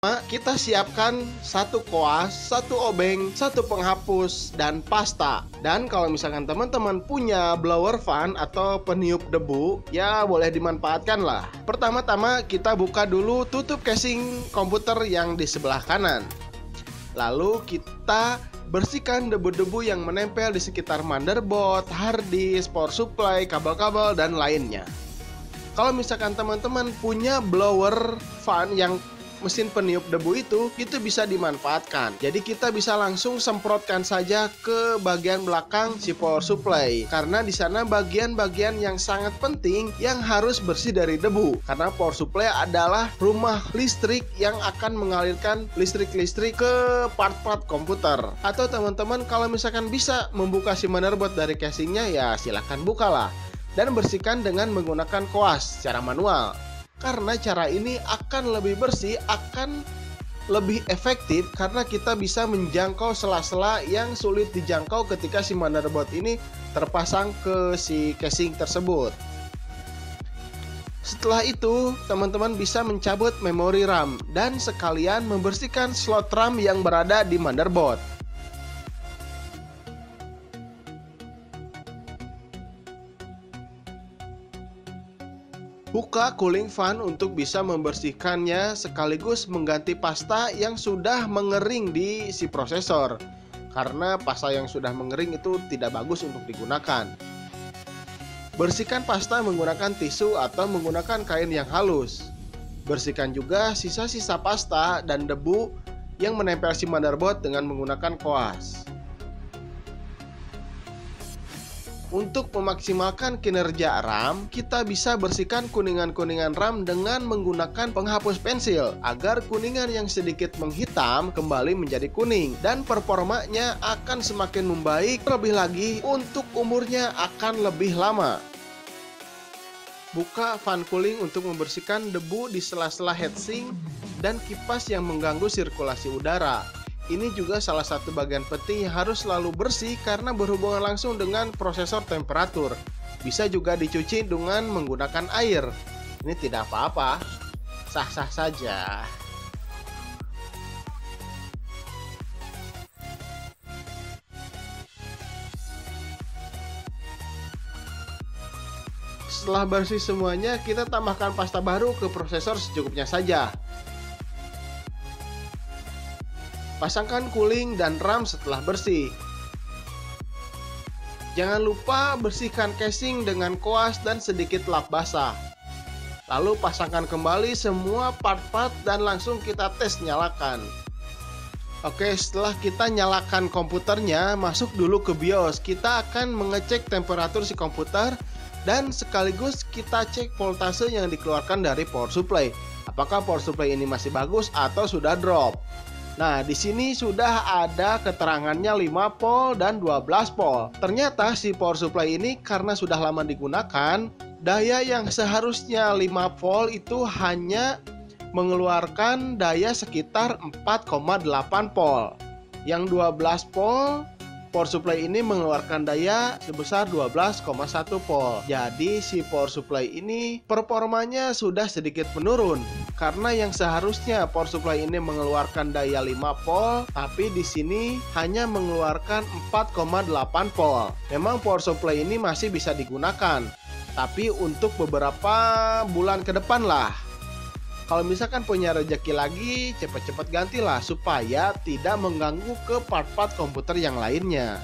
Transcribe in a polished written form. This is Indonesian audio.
Kita siapkan satu koas, satu obeng, satu penghapus, dan pasta. Dan kalau misalkan teman-teman punya blower fan atau peniup debu, ya boleh dimanfaatkan lah. Pertama-tama kita buka dulu tutup casing komputer yang di sebelah kanan. Lalu kita bersihkan debu-debu yang menempel di sekitar motherboard, hard disk, power supply, kabel-kabel, dan lainnya. Kalau misalkan teman-teman punya blower fan yang mesin peniup debu itu bisa dimanfaatkan. Jadi kita bisa langsung semprotkan saja ke bagian belakang si power supply, karena di sana bagian-bagian yang sangat penting yang harus bersih dari debu. Karena power supply adalah rumah listrik yang akan mengalirkan listrik ke part-part komputer. Atau teman-teman kalau misalkan bisa membuka si motherboard dari casingnya, ya silahkan bukalah dan bersihkan dengan menggunakan koas secara manual. Karena cara ini akan lebih bersih, akan lebih efektif karena kita bisa menjangkau sela-sela yang sulit dijangkau ketika si motherboard ini terpasang ke si casing tersebut. Setelah itu, teman-teman bisa mencabut memori RAM dan sekalian membersihkan slot RAM yang berada di motherboard. Buka cooling fan untuk bisa membersihkannya sekaligus mengganti pasta yang sudah mengering di si prosesor. Karena pasta yang sudah mengering itu tidak bagus untuk digunakan. Bersihkan pasta menggunakan tisu atau menggunakan kain yang halus. Bersihkan juga sisa-sisa pasta dan debu yang menempel si motherboard dengan menggunakan koas. Untuk memaksimalkan kinerja RAM, kita bisa bersihkan kuningan-kuningan RAM dengan menggunakan penghapus pensil agar kuningan yang sedikit menghitam kembali menjadi kuning dan performanya akan semakin membaik. Terlebih lagi untuk umurnya akan lebih lama. Buka fan cooling untuk membersihkan debu di sela-sela heatsink dan kipas yang mengganggu sirkulasi udara. Ini juga salah satu bagian penting yang harus selalu bersih karena berhubungan langsung dengan prosesor temperatur. Bisa juga dicuci dengan menggunakan air. Ini tidak apa-apa, sah-sah saja. Setelah bersih semuanya, kita tambahkan pasta baru ke prosesor secukupnya saja. Pasangkan cooling dan RAM setelah bersih. Jangan lupa bersihkan casing dengan koas dan sedikit lap basah. Lalu pasangkan kembali semua part-part dan langsung kita tes nyalakan. Oke, setelah kita nyalakan komputernya, masuk dulu ke BIOS. Kita akan mengecek temperatur si komputer dan sekaligus kita cek voltase yang dikeluarkan dari power supply. Apakah power supply ini masih bagus atau sudah drop? Nah, di sini sudah ada keterangannya 5 volt dan 12 volt. Ternyata si power supply ini karena sudah lama digunakan, daya yang seharusnya 5 volt itu hanya mengeluarkan daya sekitar 4,8 volt. Yang 12 volt power supply ini mengeluarkan daya sebesar 12,1 volt. Jadi si power supply ini performanya sudah sedikit menurun. Karena yang seharusnya power supply ini mengeluarkan daya 5 volt, tapi di sini hanya mengeluarkan 4,8 volt. Memang power supply ini masih bisa digunakan, tapi untuk beberapa bulan ke depan lah. Kalau misalkan punya rezeki lagi, cepat-cepat gantilah supaya tidak mengganggu ke part-part komputer yang lainnya.